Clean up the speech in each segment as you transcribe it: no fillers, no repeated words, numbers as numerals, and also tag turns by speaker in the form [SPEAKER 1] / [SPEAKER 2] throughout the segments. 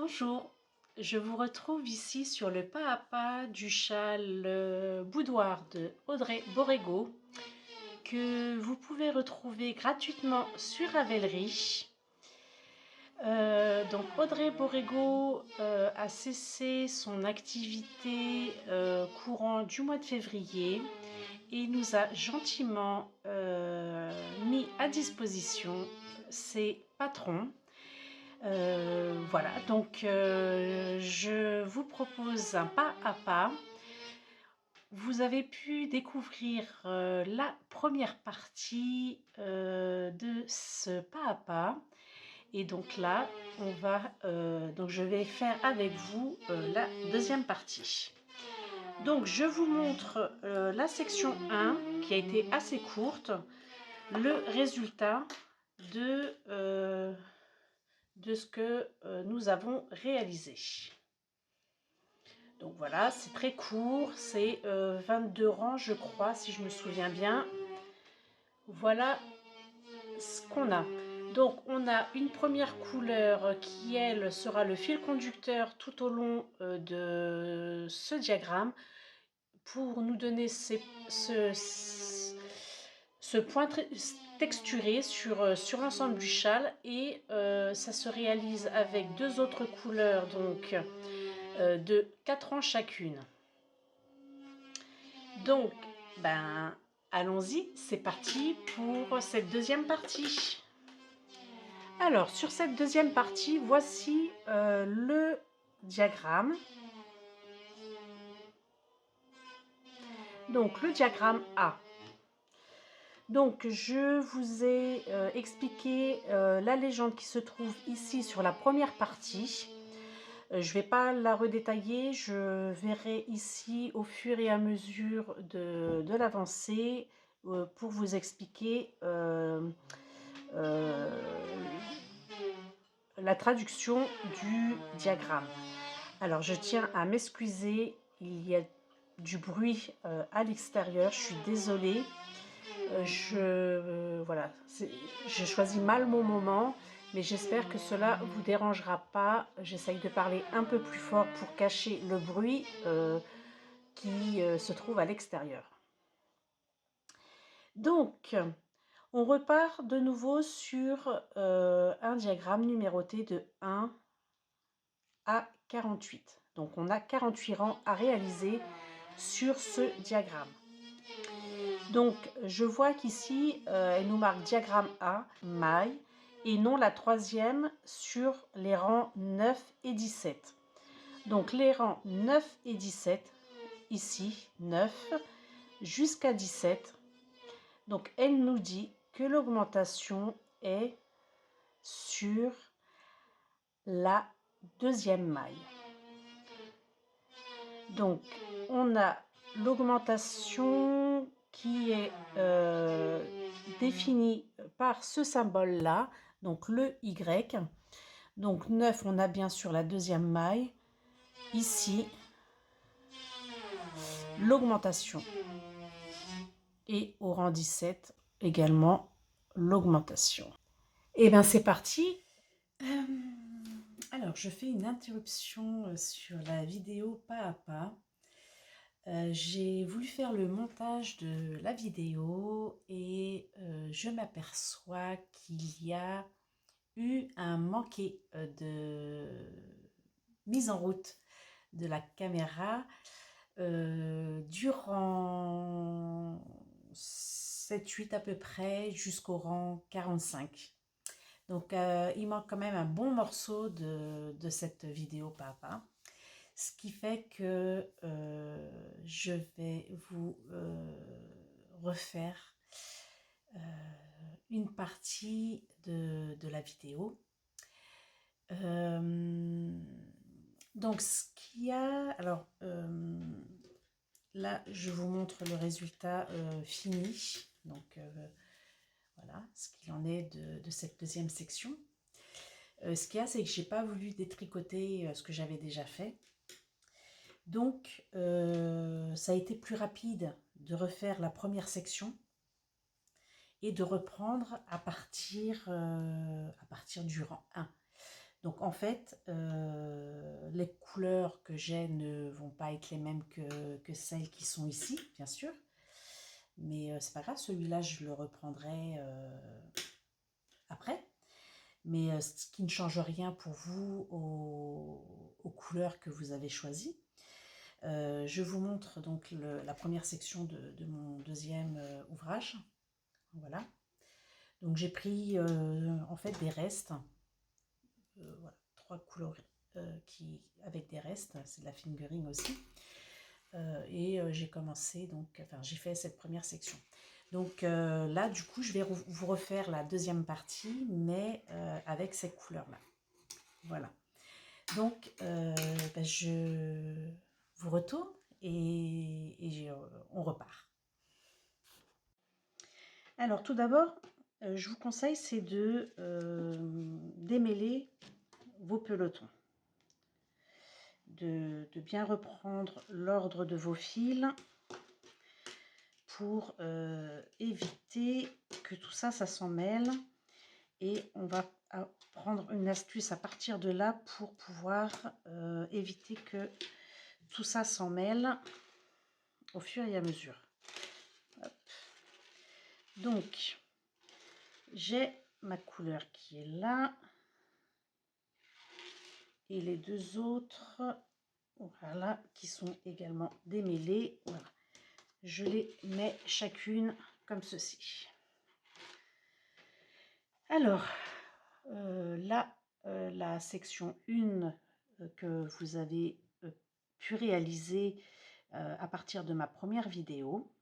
[SPEAKER 1] Bonjour, je vous retrouve ici sur le pas à pas du châle boudoir de Audrey Borrego que vous pouvez retrouver gratuitement sur Ravelry. Donc Audrey Borrego a cessé son activité courant du mois de février et nous a gentiment mis à disposition ses patrons. Voilà, donc je vous propose un pas à pas. Vous avez pu découvrir la première partie de ce pas à pas. Et donc là, donc je vais faire avec vous la deuxième partie. Donc je vous montre la section 1 qui a été assez courte, le résultat de ce que nous avons réalisé. Donc voilà, c'est très court, c'est 22 rangs je crois, si je me souviens bien. Voilà ce qu'on a. Donc on a une première couleur qui elle sera le fil conducteur tout au long de ce diagramme pour nous donner ce point texturé sur l'ensemble du châle, et ça se réalise avec deux autres couleurs donc de 4 rangs chacune. Donc allons-y, c'est parti pour cette deuxième partie. Alors sur cette deuxième partie, voici le diagramme. Donc le diagramme A. Donc je vous ai expliqué la légende qui se trouve ici sur la première partie. Je ne vais pas la redétailler, je verrai ici au fur et à mesure de l'avancée pour vous expliquer la traduction du diagramme. Alors je tiens à m'excuser, il y a du bruit à l'extérieur, je suis désolée. Voilà, je choisis mal mon moment, mais j'espère que cela ne vous dérangera pas. J'essaye de parler un peu plus fort pour cacher le bruit qui se trouve à l'extérieur. Donc, on repart de nouveau sur un diagramme numéroté de 1 à 48. Donc, on a 48 rangs à réaliser sur ce diagramme. Donc, je vois qu'ici, elle nous marque diagramme A, maille, et non la troisième sur les rangs 9 et 17. Donc, les rangs 9 et 17, ici, 9 jusqu'à 17. Donc, elle nous dit que l'augmentation est sur la deuxième maille. Donc, on a l'augmentation qui est définie par ce symbole-là, donc le Y. Donc 9, on a bien sûr la deuxième maille. Ici, l'augmentation. Et au rang 17, également l'augmentation. Et bien c'est parti. Alors, je fais une interruption sur la vidéo pas à pas. J'ai voulu faire le montage de la vidéo et je m'aperçois qu'il y a eu un manqué de mise en route de la caméra durant 7-8 à peu près jusqu'au rang 45. Donc il manque quand même un bon morceau de cette vidéo pas à pas. Ce qui fait que je vais vous refaire une partie de la vidéo. Donc ce qu'il y a, alors là je vous montre le résultat fini. Donc voilà ce qu'il en est de cette deuxième section. Ce qu'il y a, c'est que j'ai pas voulu détricoter ce que j'avais déjà fait. Donc, ça a été plus rapide de refaire la première section et de reprendre à partir du rang 1. Donc en fait, les couleurs que j'ai ne vont pas être les mêmes que celles qui sont ici, bien sûr. Mais c'est pas grave, celui-là je le reprendrai après. Mais ce qui ne change rien pour vous aux couleurs que vous avez choisies. Je vous montre donc la première section de mon deuxième ouvrage. Voilà. Donc j'ai pris en fait des restes, voilà, 3 couleurs avec des restes, c'est de la fingering aussi. Et j'ai commencé, donc, enfin j'ai fait cette première section. Donc là du coup je vais vous refaire la deuxième partie, mais avec ces couleurs-là. Voilà. Donc je vous retourne et on repart. Alors tout d'abord, je vous conseille, c'est de démêler vos pelotons. De bien reprendre l'ordre de vos fils pour éviter que tout ça, ça s'en mêle. Et on va prendre une astuce à partir de là pour pouvoir éviter que tout ça s'en mêle au fur et à mesure. Hop. Donc, j'ai ma couleur qui est là. Et les deux autres, voilà, qui sont également démêlées. Voilà. Je les mets chacune comme ceci. Alors, là, la section 1 que vous avez pu réaliser à partir de ma première vidéo.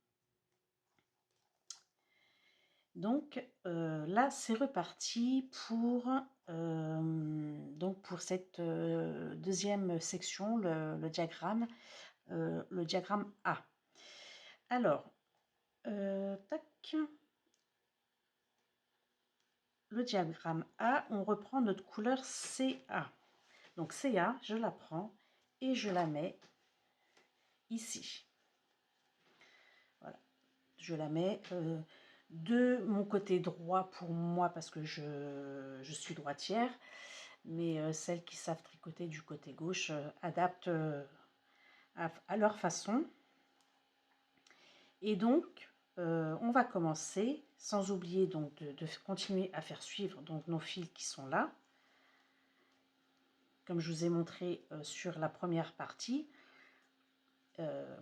[SPEAKER 1] Donc là, c'est reparti pour cette deuxième section, le diagramme A. Alors, tac. Le diagramme A, on reprend notre couleur CA. Donc CA, je la prends et je la mets ici. Voilà, je la mets de mon côté droit pour moi parce que je suis droitière, mais celles qui savent tricoter du côté gauche adaptent à leur façon. Et donc, on va commencer, sans oublier donc de continuer à faire suivre donc nos fils qui sont là, comme je vous ai montré sur la première partie.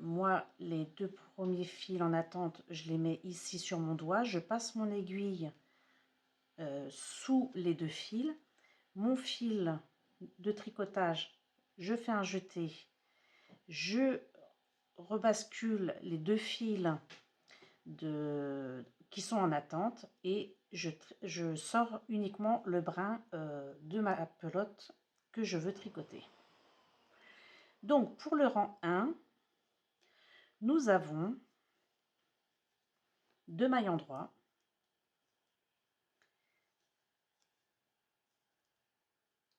[SPEAKER 1] Moi, les 2 premiers fils en attente, je les mets ici sur mon doigt. Je passe mon aiguille sous les 2 fils. Mon fil de tricotage, je fais un jeté. Je rebascule les 2 fils qui sont en attente et je sors uniquement le brin de ma pelote que je veux tricoter. Donc, pour le rang 1, nous avons 2 mailles endroits,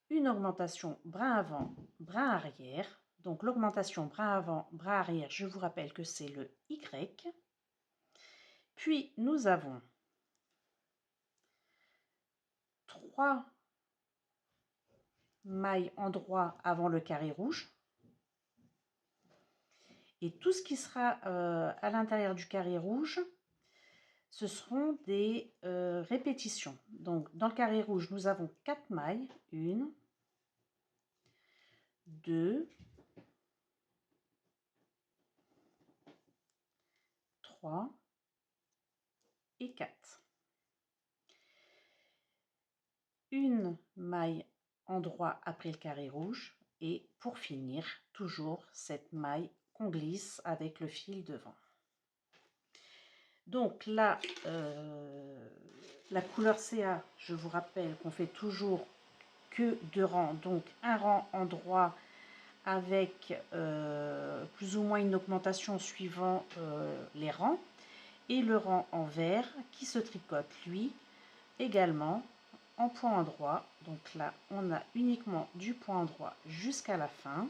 [SPEAKER 1] une augmentation brin avant, brin arrière. Donc l'augmentation brin avant, brin arrière, je vous rappelle que c'est le Y. Puis nous avons 3 mailles endroits avant le carré rouge. Et tout ce qui sera à l'intérieur du carré rouge, ce seront des répétitions. Donc dans le carré rouge, nous avons 4 mailles. 1, 2, 3 et 4. Une maille endroit après le carré rouge et pour finir, toujours cette maille qu'on glisse avec le fil devant. Donc là, la couleur CA, je vous rappelle qu'on fait toujours que 2 rangs, donc un rang endroit avec plus ou moins une augmentation suivant les rangs, et le rang en vert qui se tricote lui également en point endroit. Donc là, on a uniquement du point endroit jusqu'à la fin.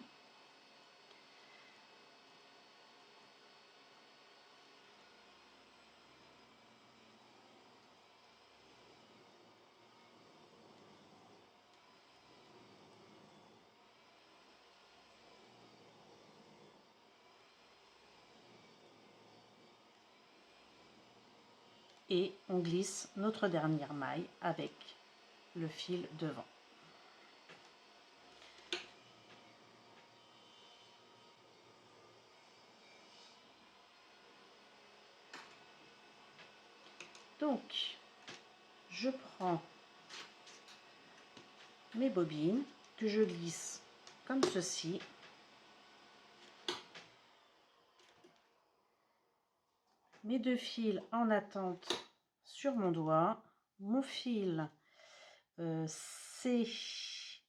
[SPEAKER 1] et on glisse notre dernière maille avec le fil devant. Donc, je prends mes bobines que je glisse comme ceci. Mes 2 fils en attente sur mon doigt, mon fil CB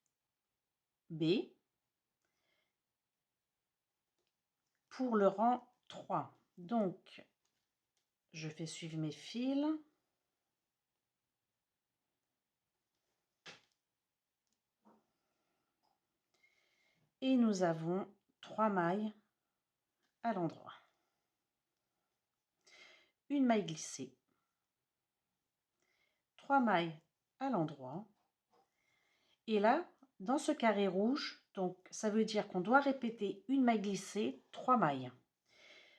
[SPEAKER 1] pour le rang 3. Donc, je fais suivre mes fils. Et nous avons 3 mailles à l'endroit. Une maille glissée, 3 mailles à l'endroit. Et là, dans ce carré rouge, donc ça veut dire qu'on doit répéter une maille glissée, 3 mailles.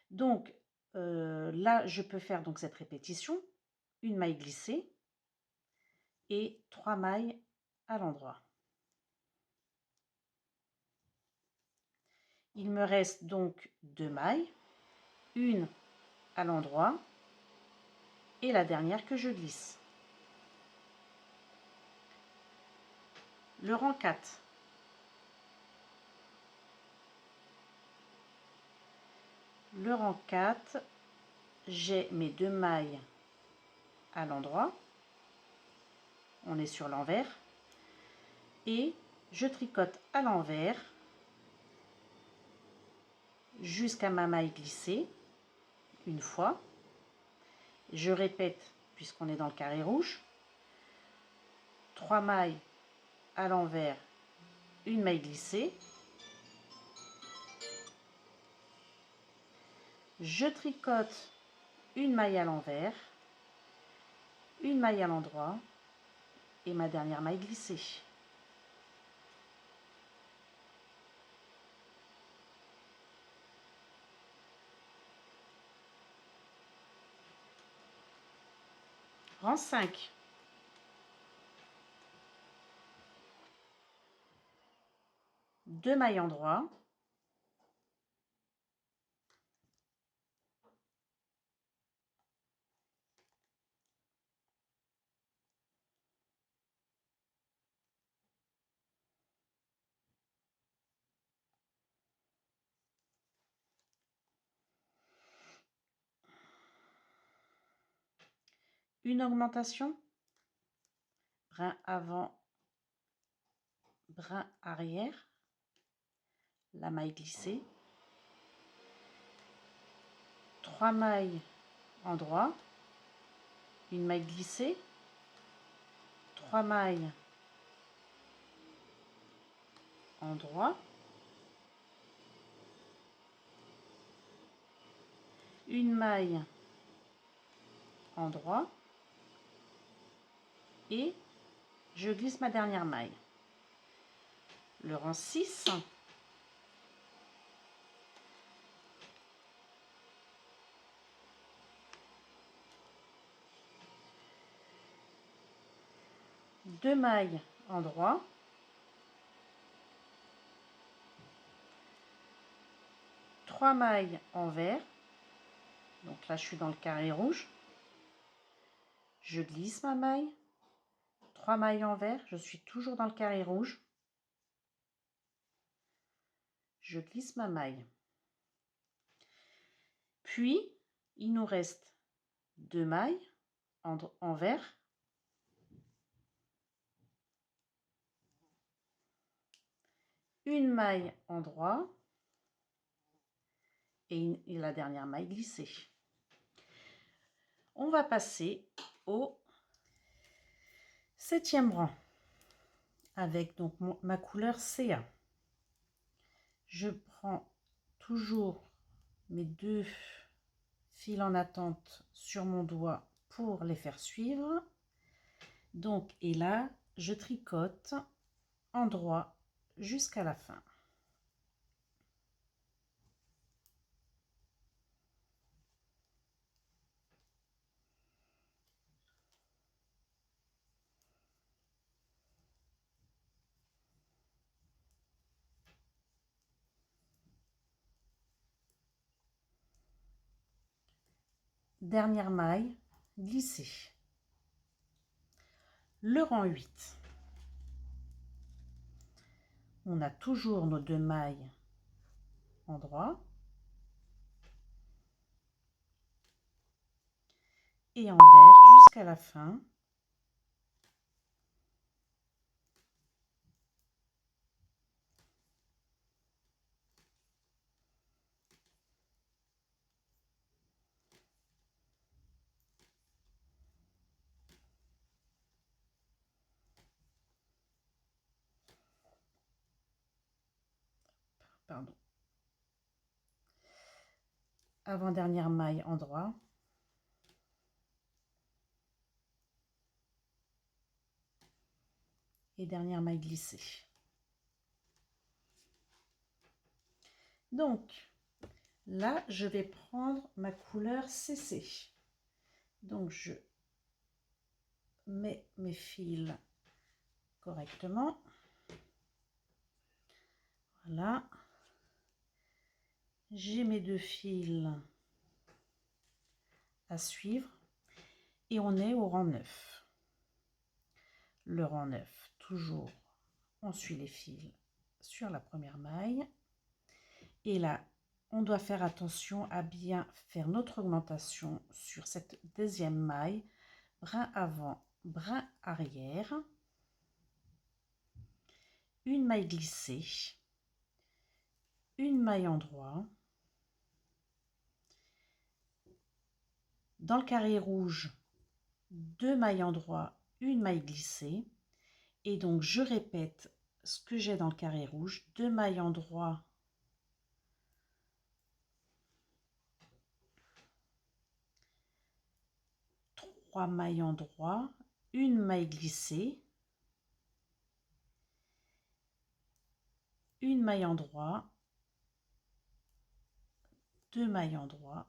[SPEAKER 1] Donc là, je peux faire donc cette répétition, une maille glissée et 3 mailles à l'endroit. Il me reste donc 2 mailles, une à l'endroit et la dernière que je glisse. Le rang 4. Le rang 4, j'ai mes 2 mailles à l'endroit. On est sur l'envers. Et je tricote à l'envers jusqu'à ma maille glissée une fois. Je répète puisqu'on est dans le carré rouge. 3 mailles à l'envers, une maille glissée. Je tricote une maille à l'envers, une maille à l'endroit et ma dernière maille glissée. Rang 5. Deux mailles endroit. Une augmentation, brin avant, brin arrière, la maille glissée, 3 mailles endroit, une maille glissée, 3 mailles endroit, une maille endroit et je glisse ma dernière maille. Le rang 6, deux mailles endroit, trois mailles envers, donc là je suis dans le carré rouge, je glisse ma maille, 3 mailles envers, je suis toujours dans le carré rouge, je glisse ma maille. Puis il nous reste 2 mailles envers, une maille endroit et la dernière maille glissée. On va passer au 7e rang avec donc ma couleur CA. Je prends toujours mes 2 fils en attente sur mon doigt pour les faire suivre. Donc, et là, je tricote endroit jusqu'à la fin. dernière maille glissée. Le rang 8. On a toujours nos 2 mailles en droit et en vert jusqu'à la fin. Pardon. Avant-dernière maille en droit. Et dernière maille glissée. Donc, là, je vais prendre ma couleur CC. Donc, je mets mes fils correctement. Voilà. J'ai mes 2 fils à suivre. Et on est au rang 9. Le rang 9, toujours, on suit les fils sur la première maille. Et là, on doit faire attention à bien faire notre augmentation sur cette deuxième maille. Brin avant, brin arrière. Une maille glissée. Une maille en droit. Dans le carré rouge, 2 mailles en droit, une maille glissée. Et donc, je répète ce que j'ai dans le carré rouge. 2 mailles en droit. Trois mailles en droit, une maille glissée, une maille en droit, 2 mailles en droit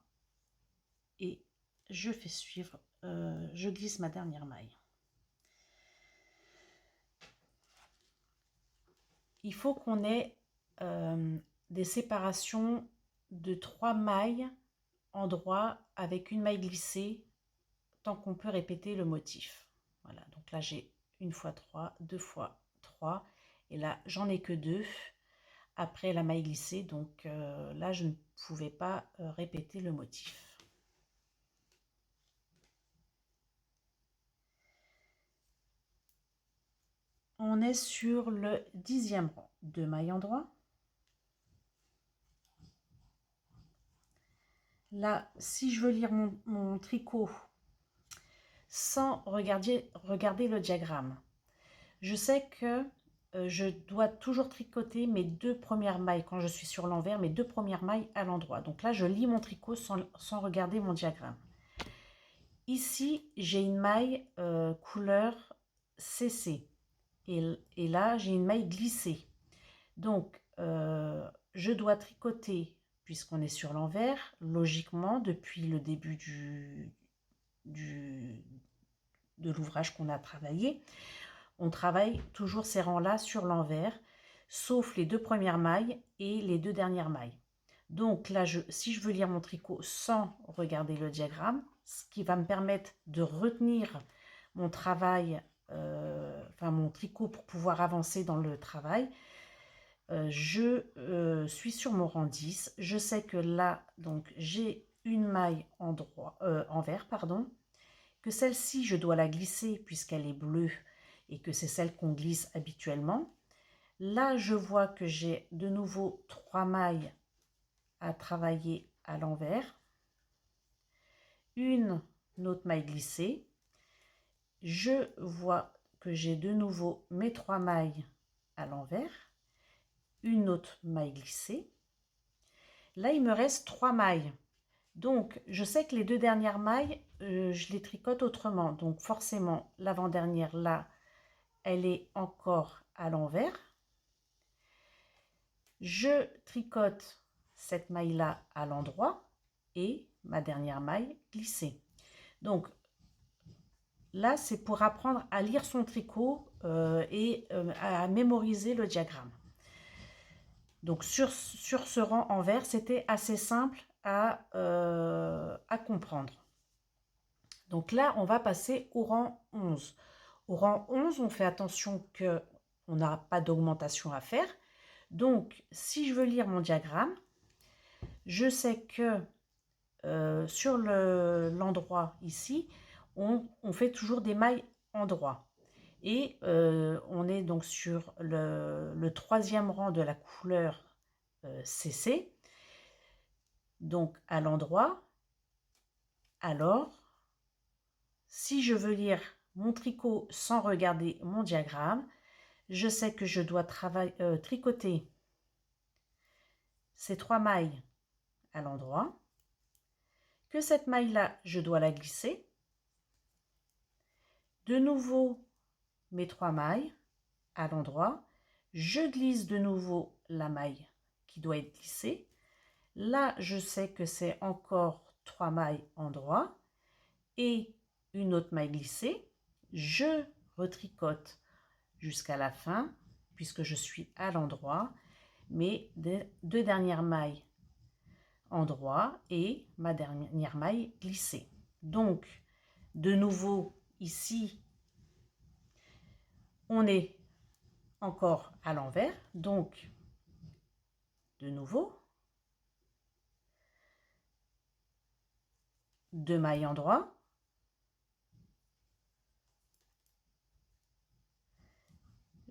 [SPEAKER 1] et je fais suivre, je glisse ma dernière maille. Il faut qu'on ait des séparations de 3 mailles en droit avec une maille glissée tant qu'on peut répéter le motif. Voilà, donc là j'ai une fois 3, 2 fois 3 et là j'en ai que 2 après la maille glissée, donc là je ne pouvais pas répéter le motif. On est sur le 10e rang. 2 mailles en droit. Là, si je veux lire mon tricot sans regarder le diagramme, je sais que je dois toujours tricoter mes 2 premières mailles quand je suis sur l'envers, mes 2 premières mailles à l'endroit. Donc là, je lis mon tricot sans regarder mon diagramme. Ici, j'ai une maille couleur CC. Et là, j'ai une maille glissée. Donc, je dois tricoter, puisqu'on est sur l'envers, logiquement, depuis le début de l'ouvrage qu'on a travaillé. On travaille toujours ces rangs-là sur l'envers, sauf les 2 premières mailles et les 2 dernières mailles. Donc là, si je veux lire mon tricot sans regarder le diagramme, ce qui va me permettre de retenir mon travail, mon tricot pour pouvoir avancer dans le travail, je suis sur mon rang 10. Je sais que là, donc j'ai une maille en vert, que celle-ci, je dois la glisser puisqu'elle est bleue et que c'est celle qu'on glisse habituellement. Là, je vois que j'ai de nouveau 3 mailles à travailler à l'envers, une autre maille glissée. Je vois que j'ai de nouveau mes 3 mailles à l'envers, une autre maille glissée. Là, il me reste 3 mailles. Donc, je sais que les 2 dernières mailles, je les tricote autrement. Donc, forcément, l'avant-dernière, là, elle est encore à l'envers. Je tricote cette maille-là à l'endroit et ma dernière maille glissée. Donc, là, c'est pour apprendre à lire son tricot et à mémoriser le diagramme. Donc, sur ce rang en vert, c'était assez simple à comprendre. Donc là, on va passer au rang 11. Au rang 11, on fait attention qu'on n'a pas d'augmentation à faire. Donc, si je veux lire mon diagramme, je sais que sur l'endroit ici, on fait toujours des mailles endroit. Et on est donc sur le troisième rang de la couleur CC. Donc, à l'endroit. Alors, si je veux lire mon tricot sans regarder mon diagramme, je sais que je dois tricoter ces 3 mailles à l'endroit, que cette maille-là, je dois la glisser. De nouveau, mes 3 mailles à l'endroit. Je glisse de nouveau la maille qui doit être glissée. Là, je sais que c'est encore 3 mailles endroit et une autre maille glissée. Je retricote jusqu'à la fin, puisque je suis à l'endroit, mes 2 dernières mailles endroit et ma dernière maille glissée. Donc, de nouveau, ici, on est encore à l'envers. Donc, de nouveau, 2 mailles endroit.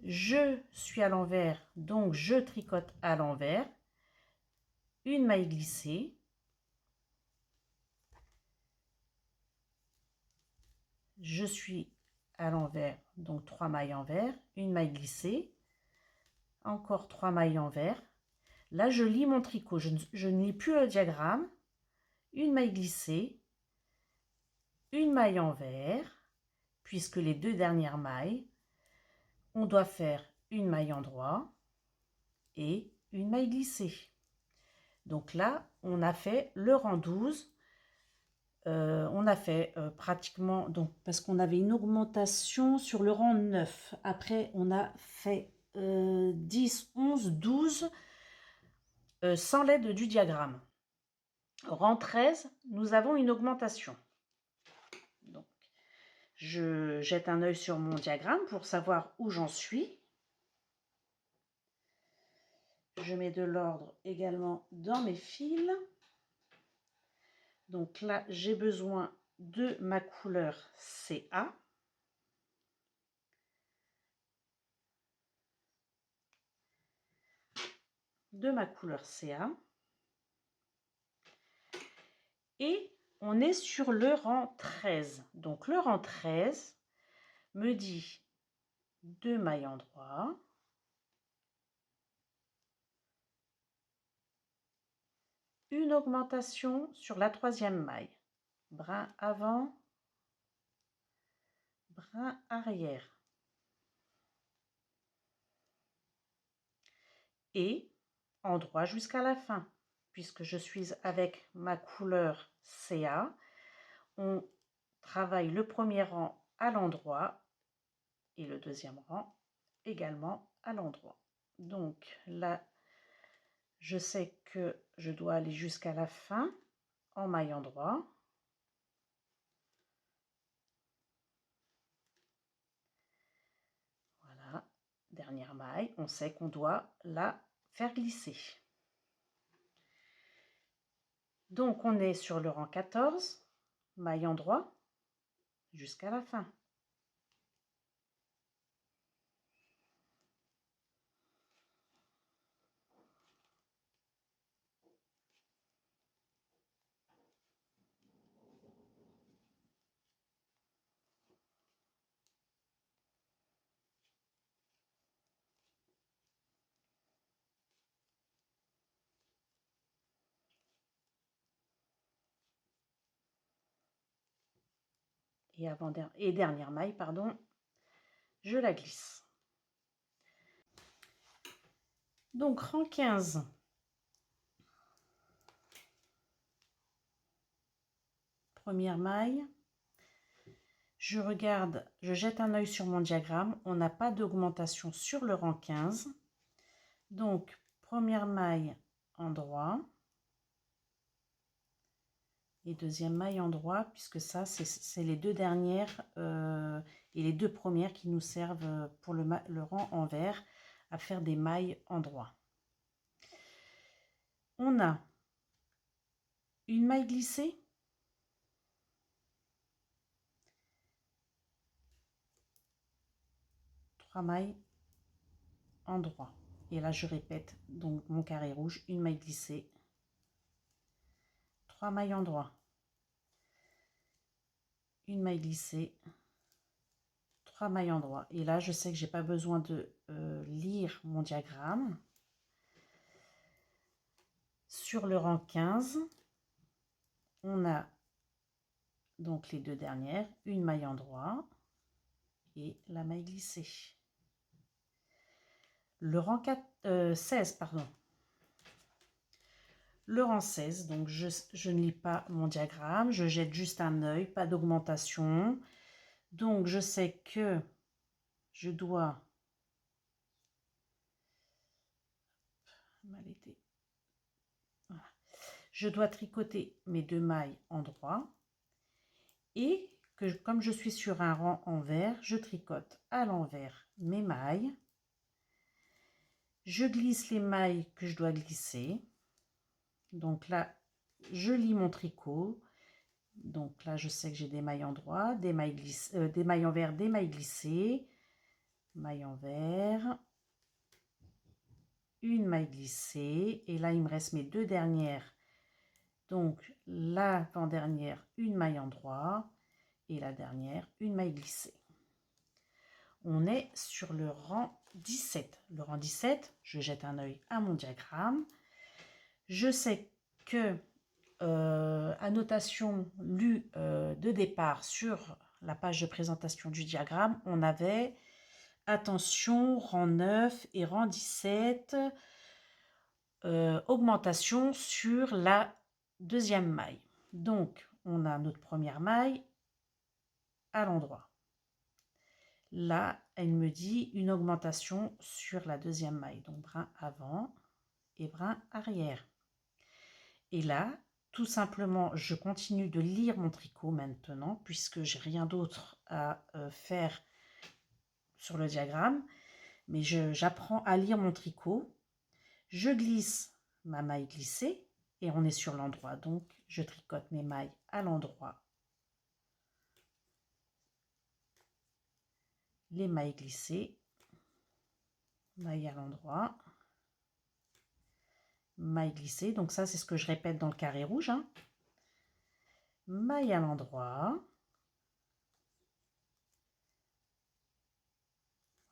[SPEAKER 1] Je suis à l'envers, donc je tricote à l'envers. Une maille glissée. Je suis à l'envers, donc 3 mailles envers, une maille glissée, encore 3 mailles envers. Là, je lis mon tricot, je ne lis plus le diagramme, une maille glissée, une maille envers, puisque les 2 dernières mailles, on doit faire une maille endroit et une maille glissée. Donc là, on a fait le rang 12. On a fait pratiquement, donc, parce qu'on avait une augmentation sur le rang 9. Après, on a fait 10, 11, 12 sans l'aide du diagramme. Rang 13, nous avons une augmentation. Donc, je jette un œil sur mon diagramme pour savoir où j'en suis. Je mets de l'ordre également dans mes fils. Donc là, j'ai besoin de ma couleur CA. De ma couleur CA. Et on est sur le rang 13. Donc le rang 13 me dit 2 mailles endroit. Une augmentation sur la 3e maille. Brin avant, brin arrière. Et endroit jusqu'à la fin. Puisque je suis avec ma couleur CA, on travaille le premier rang à l'endroit et le deuxième rang également à l'endroit. Donc là, je sais que je dois aller jusqu'à la fin en maille endroit. Voilà, dernière maille, on sait qu'on doit la faire glisser. Donc on est sur le rang 14, maille endroit jusqu'à la fin. Et dernière maille, pardon, je la glisse. Donc rang 15. Première maille. Je regarde, je jette un œil sur mon diagramme. On n'a pas d'augmentation sur le rang 15. Donc première maille endroit. et deuxième maille endroit, puisque ça, c'est les deux dernières et les deux premières qui nous servent pour le rang envers à faire des mailles endroit. On a une maille glissée, trois mailles endroit. Et là, je répète, donc mon carré rouge, une maille glissée, trois mailles endroit, une maille glissée, trois mailles endroit. Et là, je sais que j'ai pas besoin de lire mon diagramme. Sur le rang 15, on a donc les deux dernières, une maille endroit et la maille glissée. Le rang 16, pardon. Le rang 16, donc je ne lis pas mon diagramme, je jette juste un œil, pas d'augmentation. Donc je sais que je dois voilà. Je dois tricoter mes deux mailles endroit et que comme je suis sur un rang envers, je tricote à l'envers mes mailles. Je glisse les mailles que je dois glisser. Donc là, je lis mon tricot. Donc là, je sais que j'ai des mailles endroit, des mailles envers, des mailles glissées, maille envers, une maille glissée. Et là, il me reste mes deux dernières. Donc l'avant-dernière, une maille endroit et la dernière, une maille glissée. On est sur le rang 17. Le rang 17, je jette un œil à mon diagramme. Je sais que annotation lue de départ sur la page de présentation du diagramme, on avait attention rang 9 et rang 17, augmentation sur la deuxième maille. Donc on a notre première maille à l'endroit. Là, elle me dit une augmentation sur la deuxième maille, donc brin avant et brin arrière. Et là, tout simplement, je continue de lire mon tricot maintenant, puisque j'ai rien d'autre à faire sur le diagramme, mais j'apprends à lire mon tricot. Je glisse ma maille glissée et on est sur l'endroit, donc je tricote mes mailles à l'endroit. Les mailles glissées, maille à l'endroit, maille glissée, donc ça c'est ce que je répète dans le carré rouge, hein. Maille à l'endroit,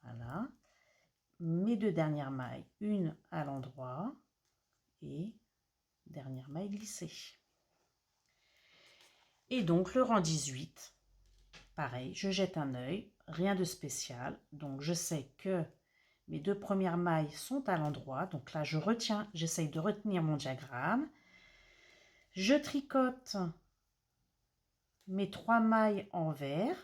[SPEAKER 1] voilà, mes deux dernières mailles, une à l'endroit et dernière maille glissée. Et donc le rang 18, pareil, je jette un œil, rien de spécial, donc je sais que mes deux premières mailles sont à l'endroit, donc là je retiens, j'essaye de retenir mon diagramme. Je tricote mes trois mailles envers.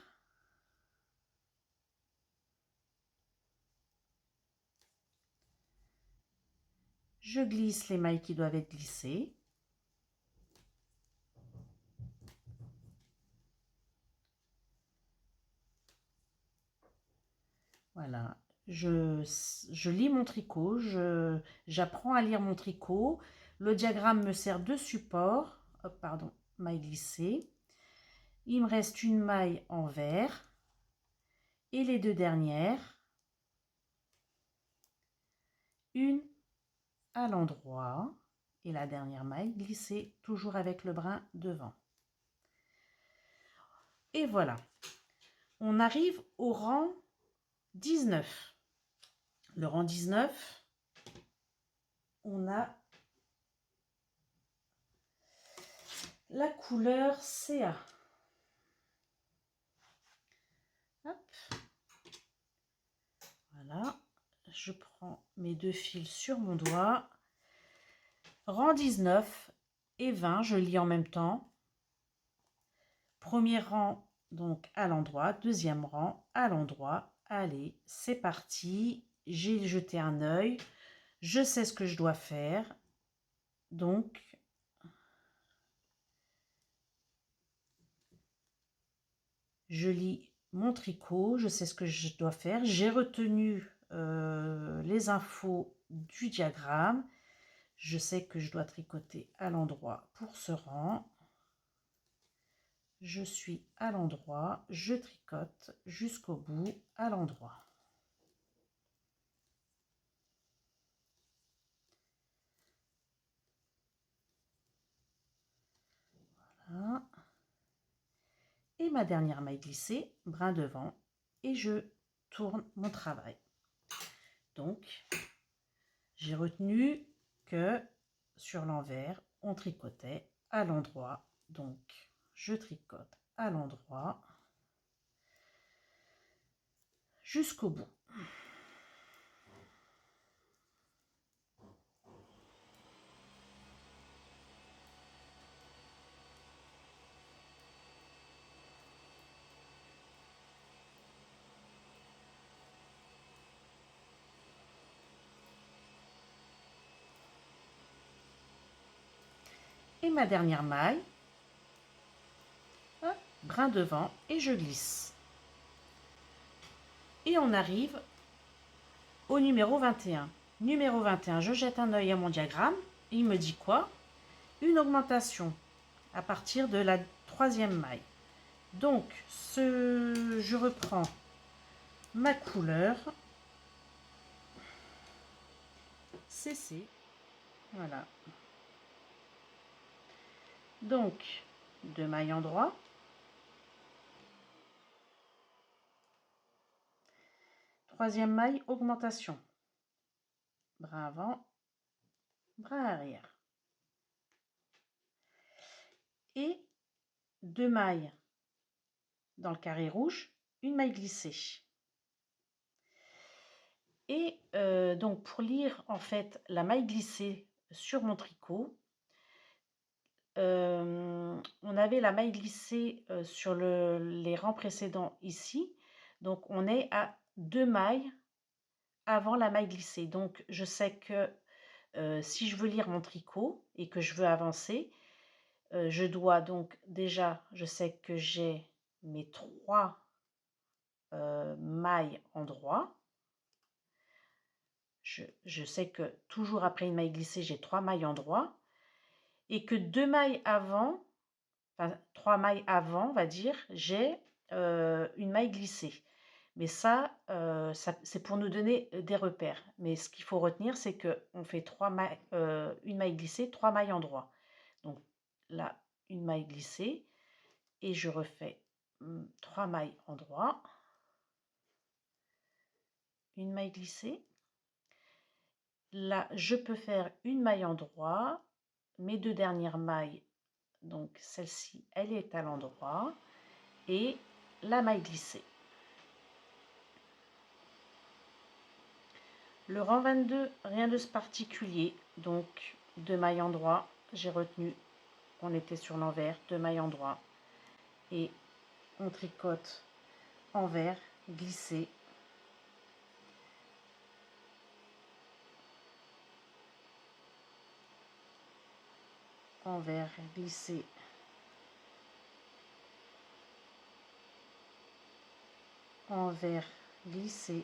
[SPEAKER 1] Je glisse les mailles qui doivent être glissées. Voilà, je lis mon tricot, j'apprends à lire mon tricot. Le diagramme me sert de support. Hop, pardon, maille glissée. Il me reste une maille envers et les deux dernières. Une à l'endroit et la dernière maille glissée toujours avec le brin devant. Et voilà, on arrive au rang 19. Le rang 19, on a la couleur CA. Hop. Voilà, je prends mes deux fils sur mon doigt. Rang 19 et 20, je lis en même temps. Premier rang, donc à l'endroit. Deuxième rang, à l'endroit. Allez, c'est parti. J'ai jeté un œil. Je sais ce que je dois faire. Donc, Je lis mon tricot, je sais ce que je dois faire. J'ai retenu les infos du diagramme. Je sais que je dois tricoter à l'endroit pour ce rang. Je suis à l'endroit, je tricote jusqu'au bout à l'endroit. Voilà. Et ma dernière maille glissée, brin devant, et je tourne mon travail. Donc, j'ai retenu que sur l'envers, on tricotait à l'endroit. Donc, je tricote à l'endroit jusqu'au bout. Et ma dernière maille, hop, brin devant et je glisse. Et on arrive au numéro 21. Numéro 21, je jette un œil à mon diagramme. Et il me dit quoi? Une augmentation à partir de la 3e maille. Donc, je reprends ma couleur CC. Voilà. Donc, 2 mailles en droit. Troisième maille, augmentation. Brin avant, brin arrière. Et 2 mailles dans le carré rouge, une maille glissée. Et donc pour lire en fait la maille glissée sur mon tricot, on avait la maille glissée sur les rangs précédents ici. Donc on est à 2 mailles avant la maille glissée. Donc je sais que si je veux lire mon tricot et que je veux avancer, je dois donc déjà, je sais que j'ai mes 3 mailles en droit. Je sais que toujours après une maille glissée, j'ai 3 mailles en droit. Et que 2 mailles avant, enfin 3 mailles avant, on va dire, j'ai une maille glissée. Mais ça c'est pour nous donner des repères. Mais ce qu'il faut retenir, c'est qu'on fait une maille glissée, 3 mailles en droit. Donc là, une maille glissée. Et je refais 3 mailles en droit. Une maille glissée. Là, je peux faire une maille en droit. Mes 2 dernières mailles, donc celle-ci, elle est à l'endroit. Et la maille glissée. Le rang 22, rien de particulier, donc 2 mailles en droit, j'ai retenu qu'on était sur l'envers, 2 mailles en droit, et on tricote envers, glissé, envers, glissé, envers, glissé,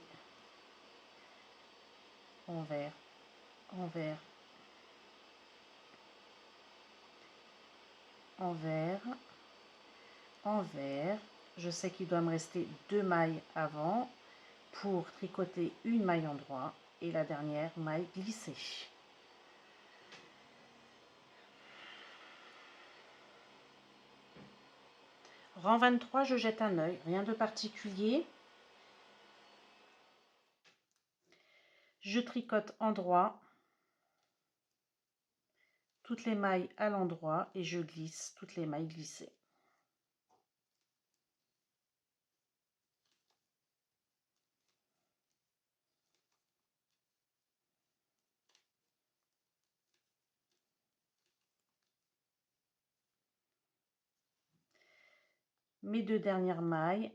[SPEAKER 1] envers, envers, envers, envers. Je sais qu'il doit me rester 2 mailles avant pour tricoter une maille en droit et la dernière maille glissée. Rang 23, je jette un œil, rien de particulier. Je tricote en droit, toutes les mailles à l'endroit et je glisse toutes les mailles glissées. Mes 2 dernières mailles,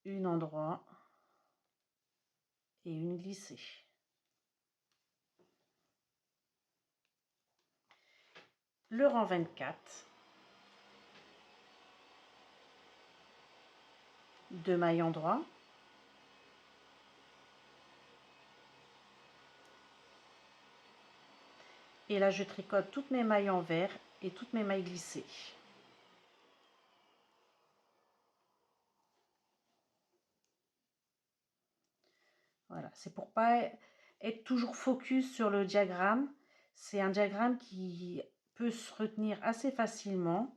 [SPEAKER 1] une en droit et une glissée. Le rang 24. 2 mailles endroit. Et là, je tricote toutes mes mailles envers et toutes mes mailles glissées. Voilà, c'est pour pas être toujours focus sur le diagramme. C'est un diagramme qui peut se retenir assez facilement.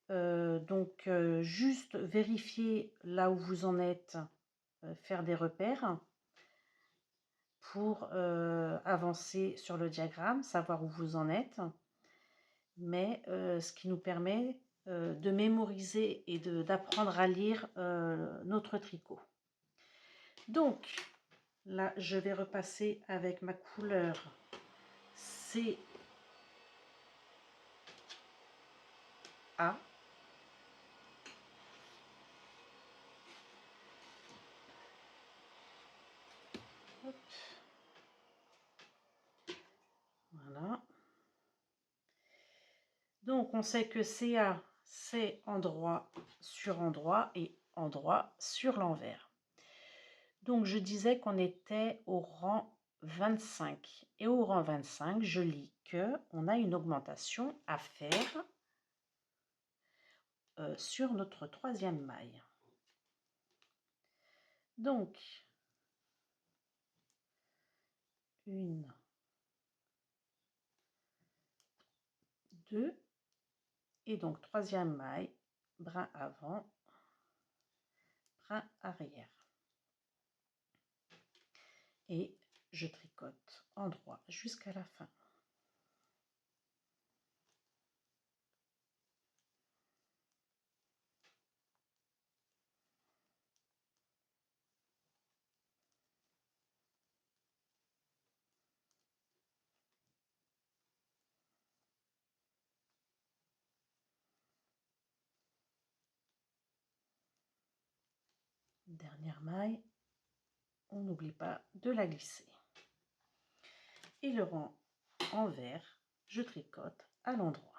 [SPEAKER 1] Donc, juste vérifier là où vous en êtes, faire des repères pour avancer sur le diagramme, savoir où vous en êtes. Mais ce qui nous permet de mémoriser et d'apprendre à lire notre tricot. Donc, là, je vais repasser avec ma couleur CA. Hop. Voilà. Donc, on sait que CA, c'est endroit sur endroit et endroit sur l'envers. Donc, je disais qu'on était au rang 25. Et au rang 25, je lis qu'on a une augmentation à faire sur notre troisième maille. Donc, 1, 2, et donc troisième maille, brin avant, brin arrière. Et je tricote endroit jusqu'à la fin. Dernière maille, on n'oublie pas de la glisser. Et le rang envers, je tricote à l'endroit.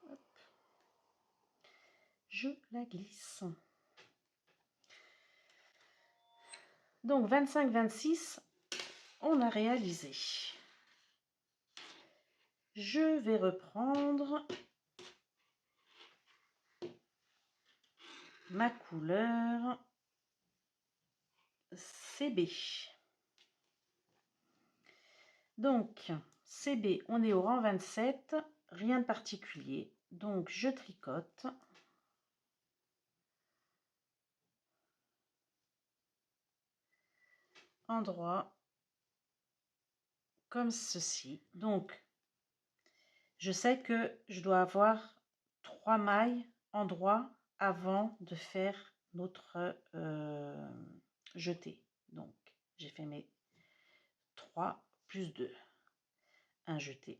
[SPEAKER 1] Hop. Je la glisse. Donc 25-26, on a réalisé. Je vais reprendre ma couleur CB. Donc, CB, on est au rang 27, rien de particulier. Donc, je tricote. Endroit comme ceci. Donc, je sais que je dois avoir 3 mailles endroit avant de faire notre jeté. Donc, j'ai fait mes 3 plus 2. Un jeté.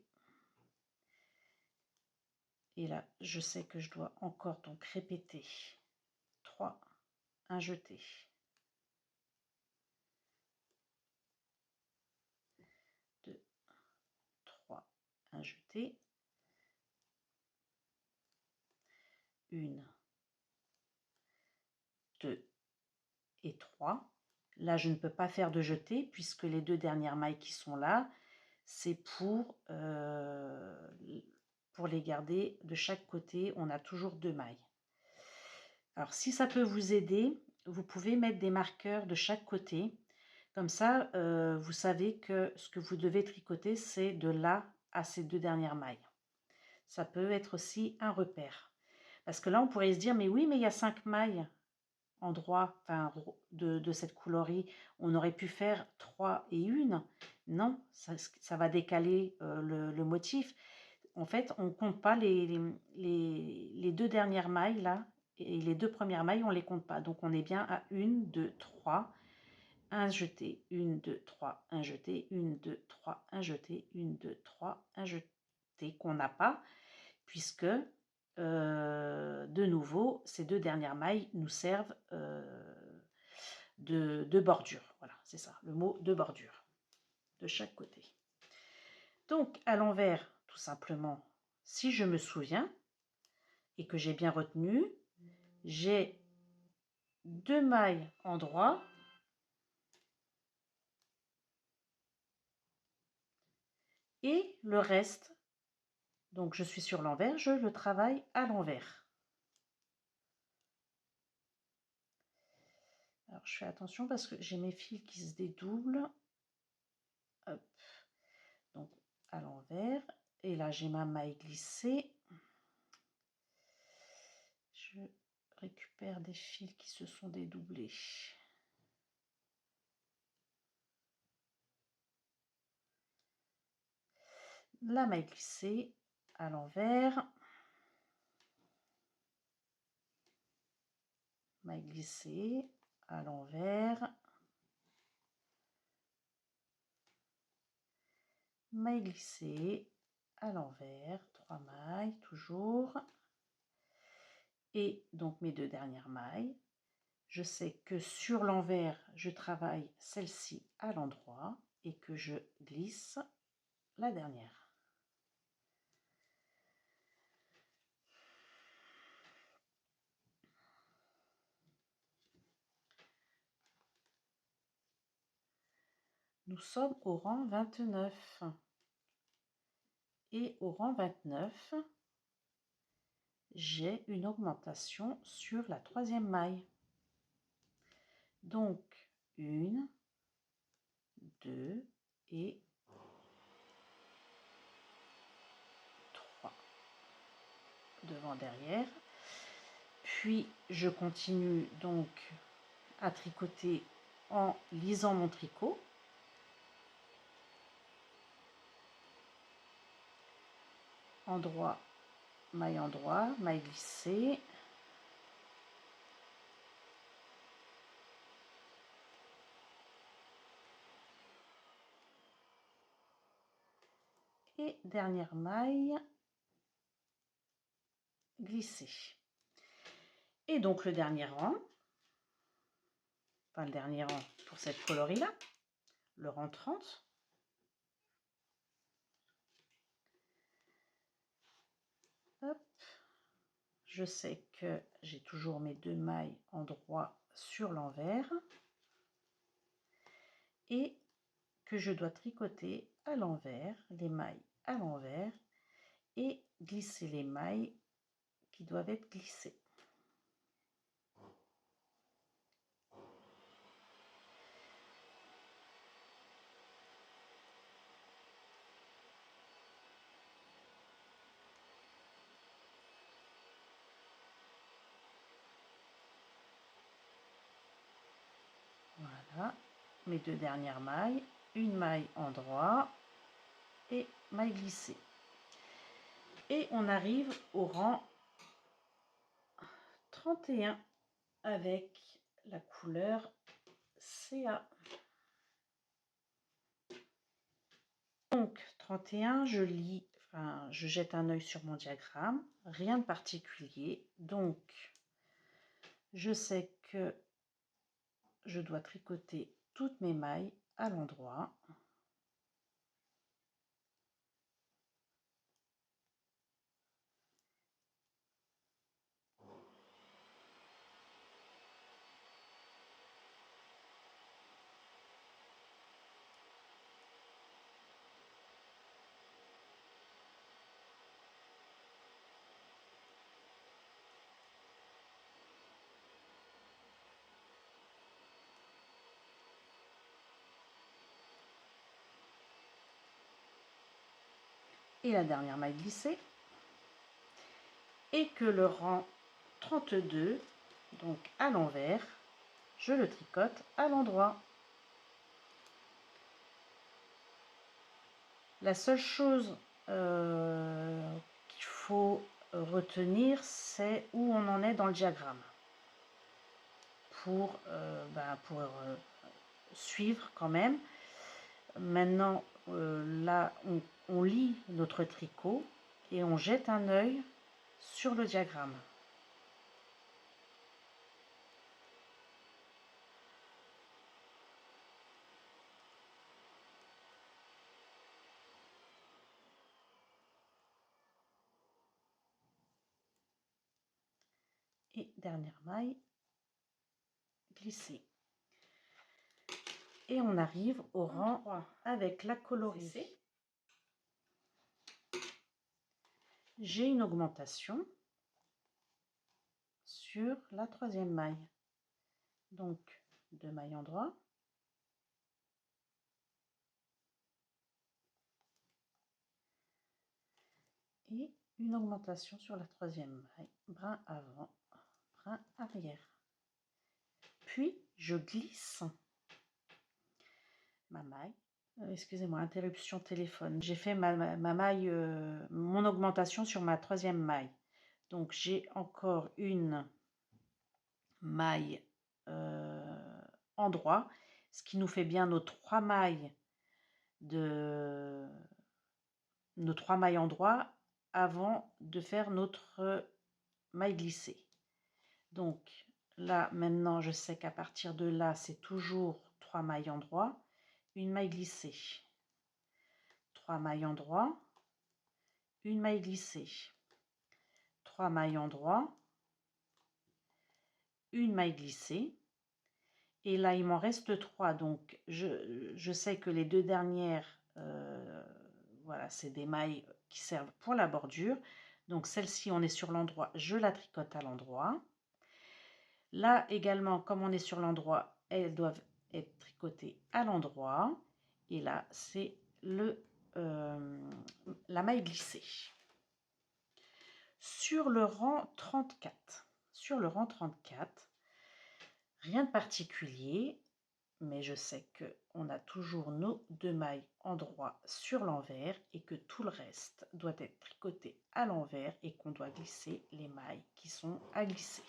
[SPEAKER 1] Et là, je sais que je dois encore donc répéter 3, un jeté. 2, 3, un jeté. 1, 2 et 3. Là, je ne peux pas faire de jeté puisque les 2 dernières mailles qui sont là, c'est pour les garder de chaque côté. On a toujours 2 mailles. Alors, si ça peut vous aider, vous pouvez mettre des marqueurs de chaque côté. Comme ça, vous savez que ce que vous devez tricoter, c'est de là à ces 2 dernières mailles. Ça peut être aussi un repère. Parce que là, on pourrait se dire, mais oui, mais il y a 5 mailles. endroits, enfin, de cette coloris, on aurait pu faire 3 et 1. Non, ça va décaler le motif. En fait, on ne compte pas les 2 dernières mailles là, et les 2 premières mailles, on ne les compte pas. Donc, on est bien à 1, 2, 3, 1 jeté, 1, 2, 3, 1 jeté, 1, 2, 3, 1 jeté, 1, 2, 3, 1 jeté, qu'on n'a pas, puisque, de nouveau, ces 2 dernières mailles nous servent de bordure. Voilà, c'est ça, le mot de bordure, de chaque côté. Donc, à l'envers, tout simplement, si je me souviens, et que j'ai bien retenu, j'ai 2 mailles en droit et le reste, donc je suis sur l'envers, je le travaille à l'envers. Alors je fais attention parce que j'ai mes fils qui se dédoublent. Hop. Donc à l'envers. Et là j'ai ma maille glissée. Je récupère des fils qui se sont dédoublés. La maille glissée à l'envers. Maille glissée à l'envers. Maille glissée à l'envers, 3 mailles toujours, et donc mes 2 dernières mailles. Je sais que sur l'envers, je travaille celle-ci à l'endroit et que je glisse la dernière. Nous sommes au rang 29. Et au rang 29, j'ai une augmentation sur la 3e maille. Donc, 1, 2 et 3. Devant, derrière. Puis, je continue donc à tricoter en lisant mon tricot. Endroit, maille endroit, maille glissée. Et dernière maille glissée. Et donc le dernier rang, enfin le dernier rang pour cette coloris là, le rang 30. Hop. Je sais que j'ai toujours mes 2 mailles en droit sur l'envers et que je dois tricoter à l'envers, les mailles à l'envers et glisser les mailles qui doivent être glissées. Voilà, mes 2 dernières mailles, une maille en droit et maille glissée. Et on arrive au rang 31 avec la couleur CA. Donc 31, je lis, enfin je jette un œil sur mon diagramme, rien de particulier. Donc je sais que je dois tricoter toutes mes mailles à l'endroit. Et la dernière maille glissée. Et que le rang 32 Donc à l'envers, je le tricote à l'endroit. La seule chose qu'il faut retenir, c'est où on en est dans le diagramme pour suivre quand même. Maintenant, là, on lit notre tricot et on jette un œil sur le diagramme. Et dernière maille glissée. Et on arrive au rang 3 avec la colorisée. J'ai une augmentation sur la troisième maille. Donc 2 mailles en droit. Et une augmentation sur la troisième maille, brin avant, brin arrière. Puis je glisse ma maille. Excusez-moi, interruption téléphone. J'ai fait ma maille, mon augmentation sur ma troisième maille. Donc j'ai encore une maille en droit, ce qui nous fait bien nos 3 mailles en droit avant de faire notre maille glissée. Donc là maintenant je sais qu'à partir de là c'est toujours 3 mailles en droit, une maille glissée, 3 mailles en droit, une maille glissée, 3 mailles en droit, une maille glissée, et là il m'en reste 3, donc je sais que les deux dernières voilà, c'est des mailles qui servent pour la bordure. Donc celle-ci on est sur l'endroit, je la tricote à l'endroit. Là également, comme on est sur l'endroit, elles doivent être tricotées à l'endroit. Et là, c'est la maille glissée. Sur le rang 34, rien de particulier, mais je sais qu'on a toujours nos 2 mailles en droit sur l'envers et que tout le reste doit être tricoté à l'envers et qu'on doit glisser les mailles qui sont à glisser.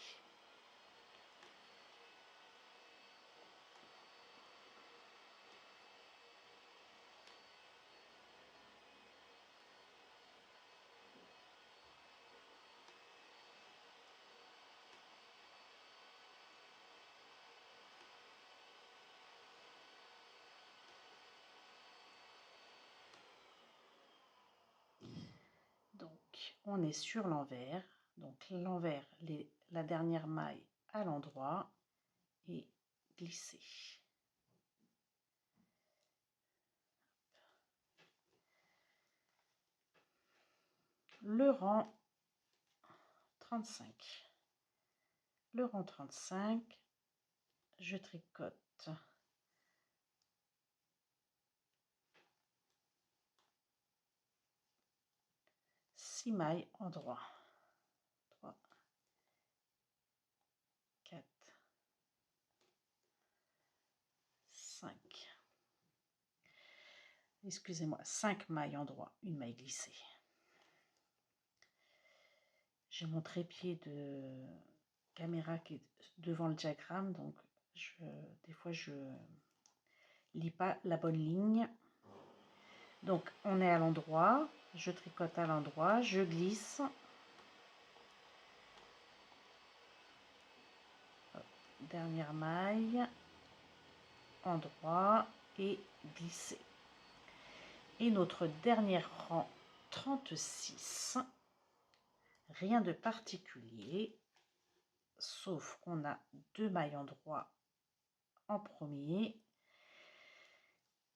[SPEAKER 1] Donc on est sur l'envers, donc l'envers, la dernière maille à l'endroit et glisser. Le rang 35. Le rang 35, je tricote six mailles en droit. 3, 4, 5. Excusez-moi, 5 mailles en droit, une maille glissée. J'ai mon trépied de caméra qui est devant le diagramme, donc des fois je lis pas la bonne ligne. Donc on est à l'endroit, je tricote à l'endroit, je glisse. Dernière maille, endroit et glisser. Et notre dernier rang 36, rien de particulier, sauf qu'on a 2 mailles en droit en premier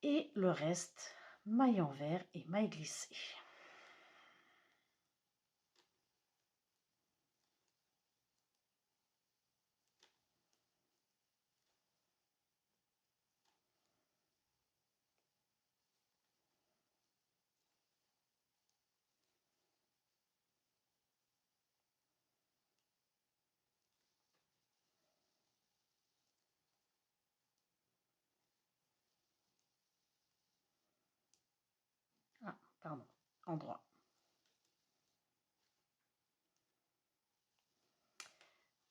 [SPEAKER 1] et le reste maille envers et maille glissée. pardon, endroit.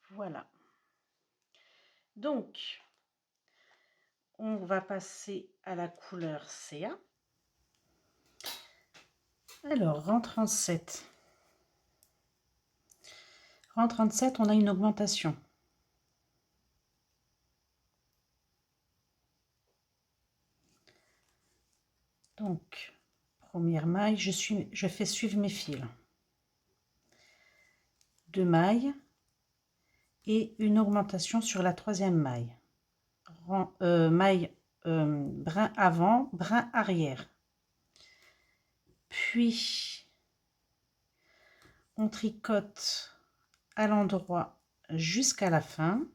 [SPEAKER 1] Voilà. Donc, on va passer à la couleur CA. Alors, rang 37. Rang 37, on a une augmentation. Donc, première maille, je fais suivre mes fils. 2 mailles et une augmentation sur la troisième maille. Maille brin avant, brin arrière. Puis, on tricote à l'endroit jusqu'à la fin.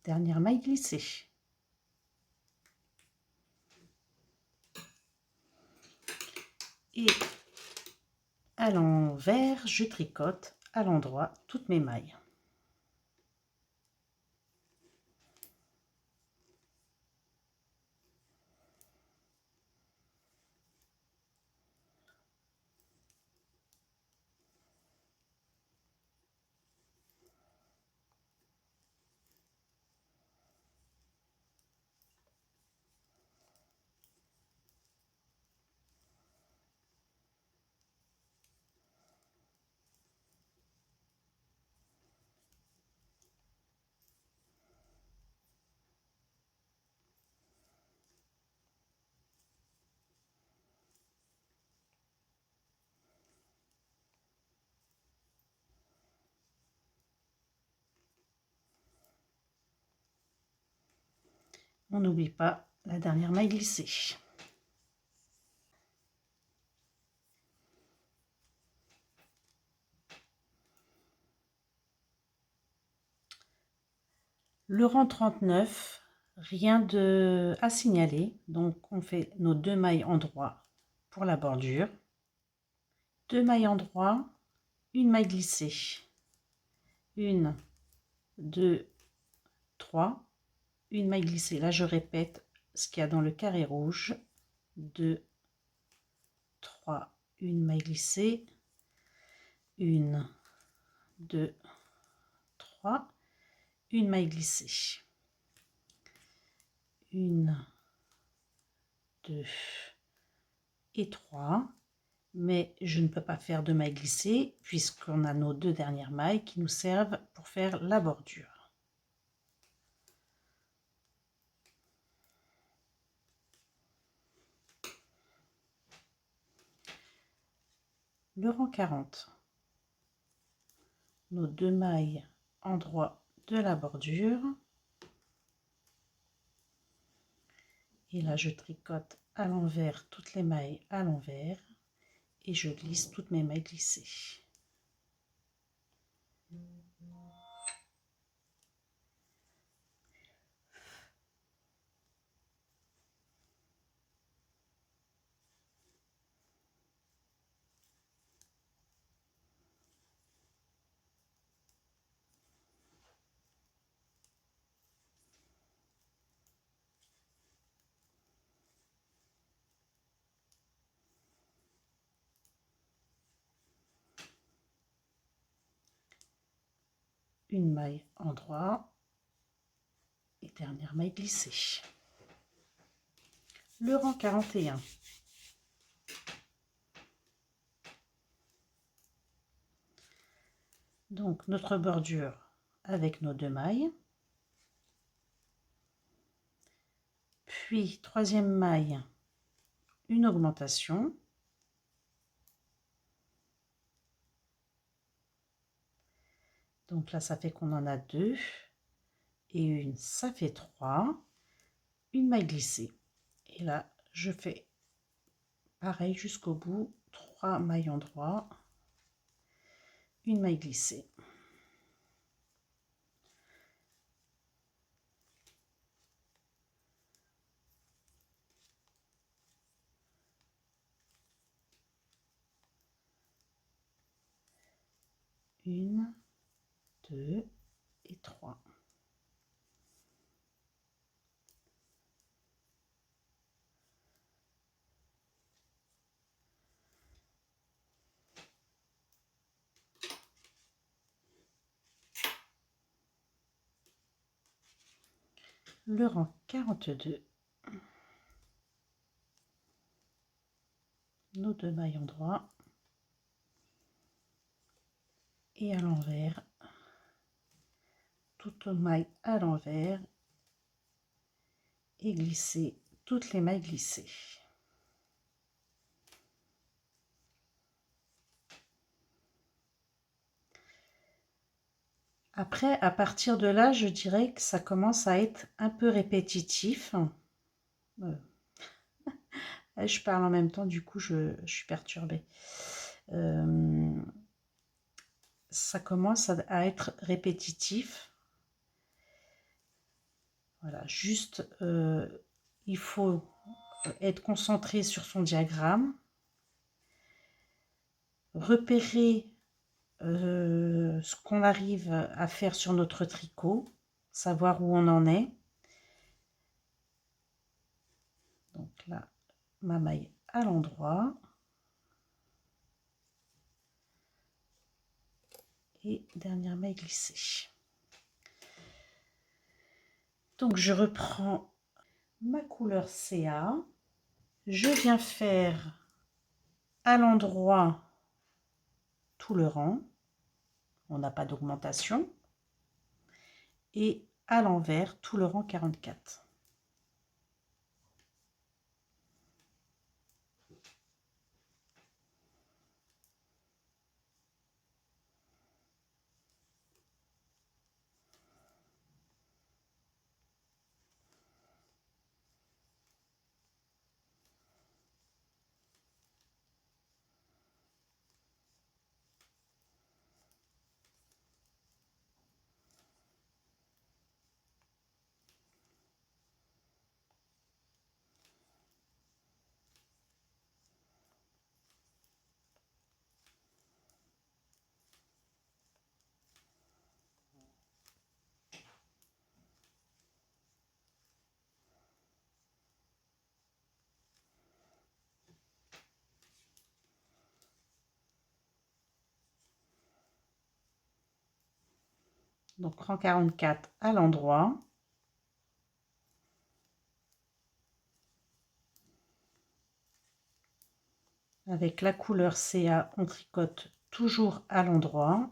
[SPEAKER 1] Dernière maille glissée. Et à l'envers, je tricote à l'endroit toutes mes mailles. On n'oublie pas la dernière maille glissée. Le rang 39, rien à signaler. Donc, on fait nos 2 mailles endroit pour la bordure. 2 mailles endroit, une maille glissée. 1, 2, 3. Une maille glissée. Là, je répète ce qu'il y a dans le carré rouge. 2, 3, une maille glissée. 1, 2, 3. Une maille glissée. 1, 2 et 3. Mais je ne peux pas faire de mailles glissées puisqu'on a nos 2 dernières mailles qui nous servent pour faire la bordure. Le rang 40. Nos 2 mailles endroit de la bordure. Et là, je tricote à l'envers toutes les mailles à l'envers et je glisse toutes mes mailles glissées. Une maille endroit et dernière maille glissée. Le rang 41. Donc notre bordure avec nos 2 mailles. Puis troisième maille, une augmentation. Donc là, ça fait qu'on en a 2. Et une, ça fait 3. Une maille glissée. Et là, je fais pareil jusqu'au bout. 3 mailles droits, une maille glissée. Une, 2 et 3. Le rang 42, nos 2 mailles en droit et à l'envers, toutes mailles à l'envers et glisser toutes les mailles glissées. Après, à partir de là, je dirais que ça commence à être un peu répétitif. Je parle en même temps, du coup, je suis perturbée. Ça commence à être répétitif. Voilà, juste, il faut être concentré sur son diagramme, repérer ce qu'on arrive à faire sur notre tricot, savoir où on en est. Donc là, ma maille à l'endroit. Et dernière maille glissée. Donc je reprends ma couleur CA. Je viens faire à l'endroit tout le rang. On n'a pas d'augmentation. Et à l'envers tout le rang 44. Donc rang 44 à l'endroit. Avec la couleur CA, on tricote toujours à l'endroit.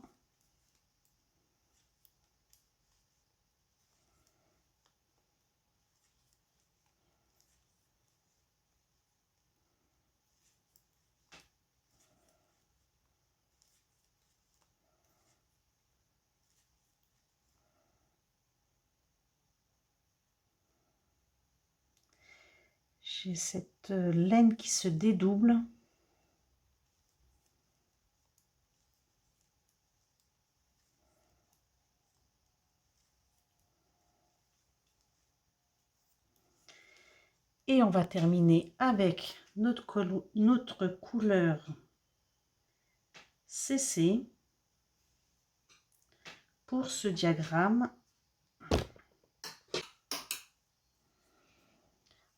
[SPEAKER 1] J'ai cette laine qui se dédouble. Et on va terminer avec notre couleur CC pour ce diagramme.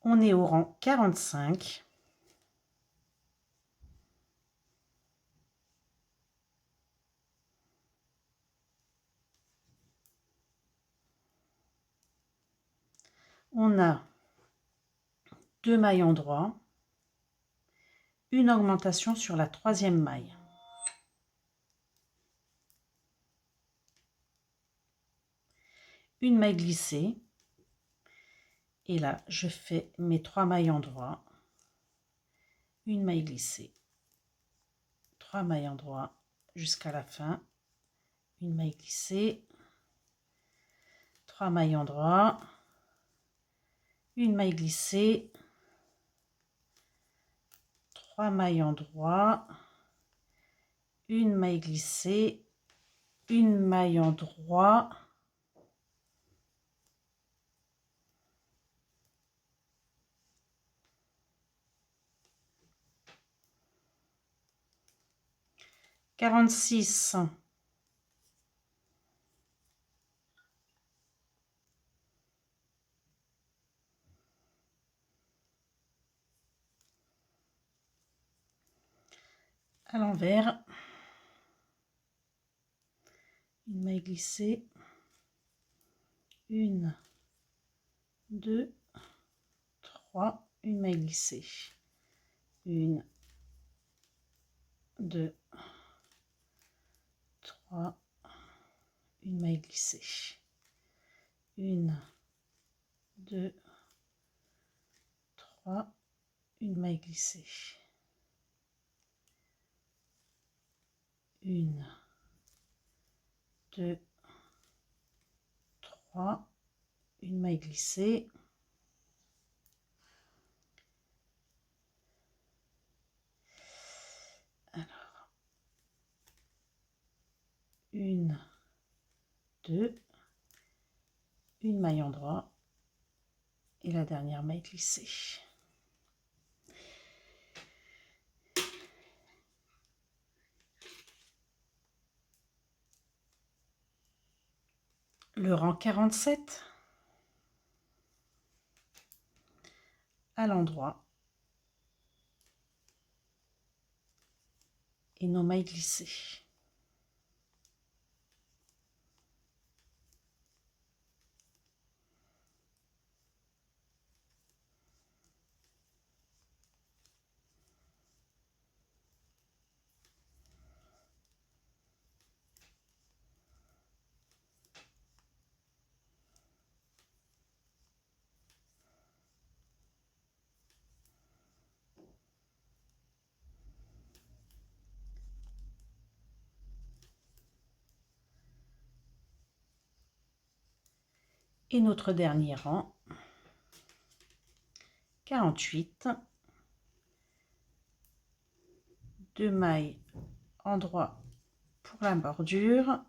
[SPEAKER 1] On est au rang 45. On a 2 mailles en droit, une augmentation sur la 3e maille. Une maille glissée. Et là, je fais mes 3 mailles en droit, une maille glissée, 3 mailles en droit jusqu'à la fin, une maille glissée, 3 mailles en droit, une maille glissée, 3 mailles en droit, une maille glissée, une maille en droit, quarante-six, à l'envers, une maille glissée, une, deux, trois, une maille glissée, une, deux, trois, une maille glissée, une, deux, trois, une maille glissée, une, deux, trois, une maille glissée, alors une, deux, une maille en droit et la dernière maille glissée. Le rang 47, à l'endroit et nos mailles glissées. Et notre dernier rang, 48, 2 mailles en droit pour la bordure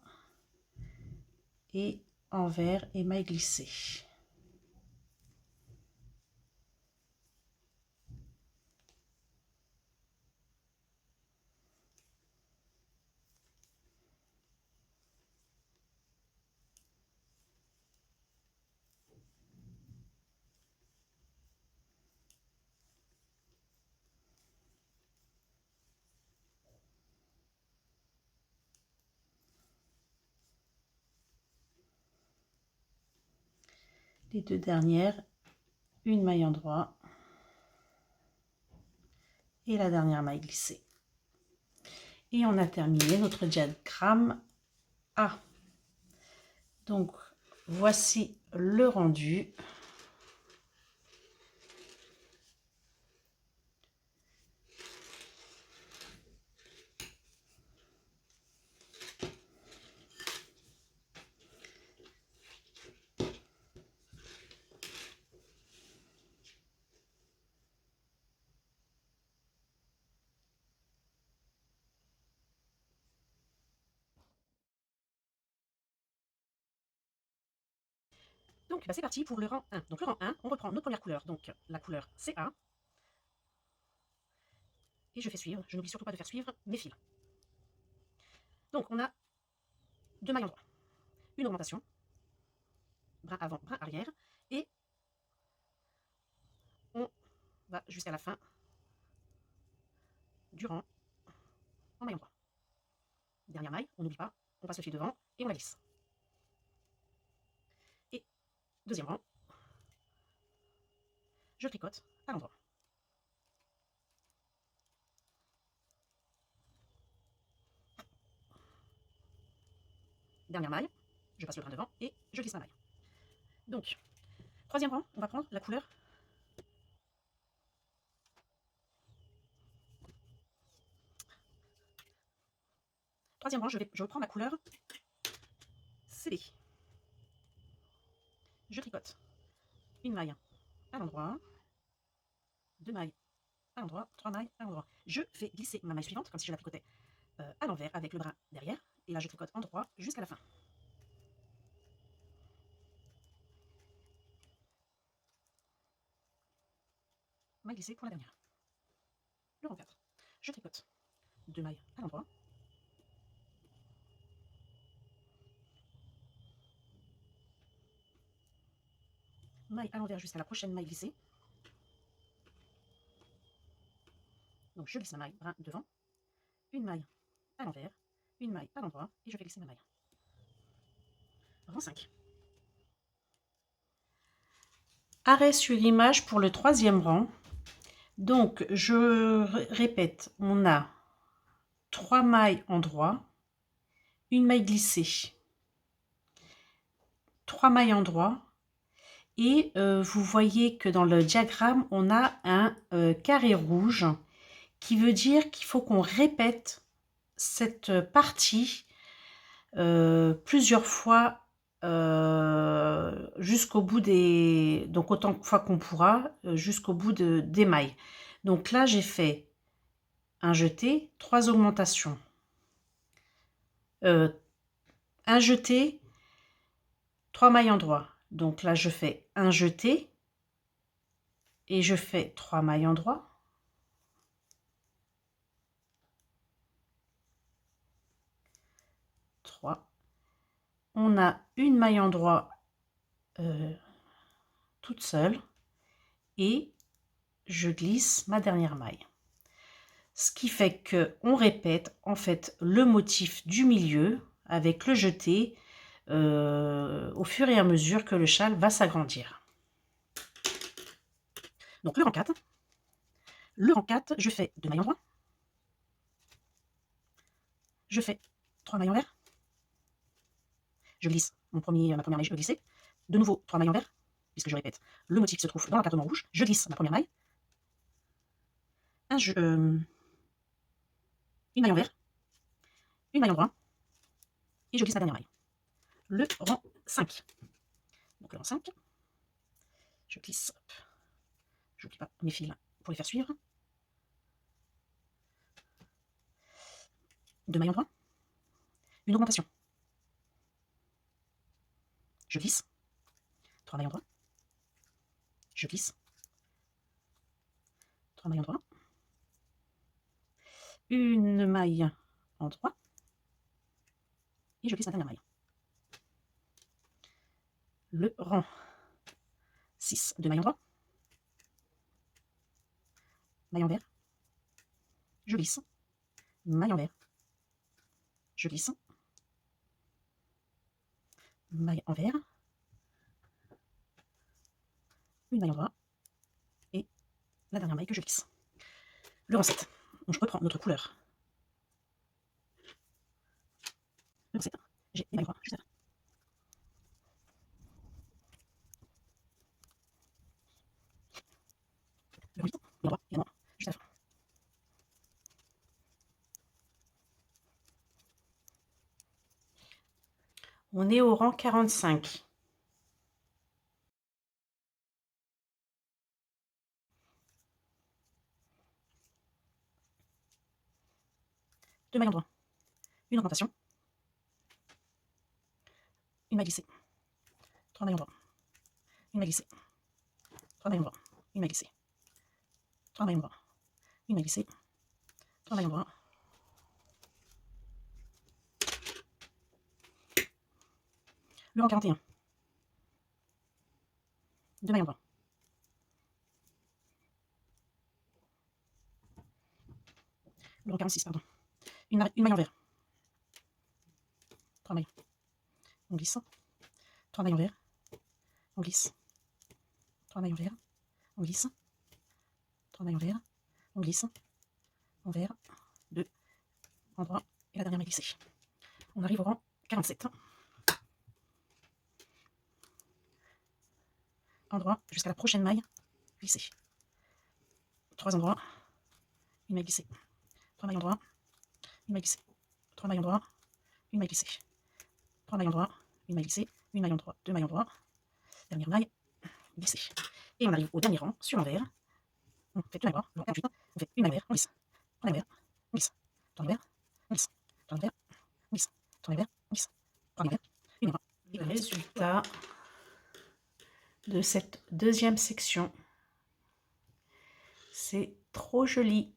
[SPEAKER 1] et envers et mailles glissées. Les deux dernières, une maille en droit et la dernière maille glissée. Et on a terminé notre diagramme A. Donc voici le rendu. Donc c'est parti pour le rang 1. Donc le rang 1, on reprend notre première couleur, donc la couleur CA. Et je fais suivre, je n'oublie surtout pas de faire suivre mes fils. Donc on a 2 mailles en droit, une augmentation, brin avant, brin arrière, et on va jusqu'à la fin du rang en maille en droit. Dernière maille, on n'oublie pas, on passe le fil devant et on la glisse. Et deuxième rang, je tricote à l'endroit. Dernière maille, je passe le brin devant et je glisse ma maille. Donc, troisième rang, on va prendre la couleur troisième rang, je prends la couleur CD. Je tricote une maille à l'endroit, 2 mailles à l'endroit, 3 mailles à l'endroit. Je fais glisser ma maille suivante, comme si je la tricotais à l'envers avec le bras derrière. Et là, je tricote en droit jusqu'à la fin. Maille glissée pour la dernière. Le rang 4. Je tricote 2 mailles à l'endroit. Maille à l'envers jusqu'à la prochaine maille glissée. Donc je glisse ma maille brin devant, une maille à l'envers, une maille à l'endroit et je fais glisser ma maille. Rang 5. Arrêt sur image pour le 3e rang. Donc je répète, on a 3 mailles en droit, une maille glissée, 3 mailles en droit et vous voyez que dans le diagramme on a un carré rouge qui veut dire qu'il faut qu'on répète cette partie plusieurs fois jusqu'au bout des... Donc autant de fois qu'on pourra, jusqu'au bout des mailles. Donc là, j'ai fait un jeté, 3 augmentations. Un jeté, 3 mailles en droit. Donc là, je fais un jeté et je fais 3 mailles en droit. On a une maille en droit toute seule et je glisse ma dernière maille. Ce qui fait que on répète en fait le motif du milieu avec le jeté au fur et à mesure que le châle va s'agrandir. Donc le rang 4. Le rang 4, je fais 2 mailles en droit. Je fais 3 mailles envers. Je glisse ma première maille, je vais glisser. De nouveau 3 mailles envers, puisque je répète, le motif se trouve dans l'encadrement rouge. Je glisse ma première maille. Une maille envers, une maille en droit, et je glisse ma dernière maille. Le rang 5. Donc le rang 5, je glisse, je n'oublie pas mes fils pour les faire suivre. 2 mailles en droit, une augmentation. Je glisse, 3 mailles en droit, je glisse, 3 mailles en droit, une maille en droit, et je glisse ma dernière maille. Le rang 6, 2 mailles en droit, maille envers, je glisse, maille envers, je glisse, maille envers, une maille en droit, et la dernière maille que je glisse. Le rang 7, donc je reprends notre couleur. Le rang 7, j'ai des mailles en droit juste là. Le rang 8, maille en droit également, juste à la fin. On est au rang 45. Deux mailles en droit, une augmentation, une maille glissée, 3 mailles en droit, une maille glissée, 3 mailles en droit, une maille glissée, 3 mailles en droit, une maille glissée, 3 mailles en droit. Le rang 41. 2 mailles en droit. Le rang 46, pardon. Une maille envers. 3 mailles. On glisse. 3 mailles envers. On glisse. 3 mailles envers. On glisse. 3 mailles envers. On glisse. Envers. 2. Endroit. Et la dernière maille glissée. On arrive au rang 47. Endroit jusqu'à la prochaine maille glissée. 3 endroits. Une maille glissée. 3 mailles en droit. Une maille glissée. 3 mailles en droit. Une maille glissée. 3 mailles en droit. Une maille glissée. Une maille en droit. 2 mailles en droit. Dernière maille glissée. Et on arrive au dernier rang sur l'envers. On fait 2 mailles en droit. On fait une maille envers. On glisse. 3 mailles envers. On glisse. 3 mailles envers. On glisse. Le résultat de cette deuxième section. C'est trop joli.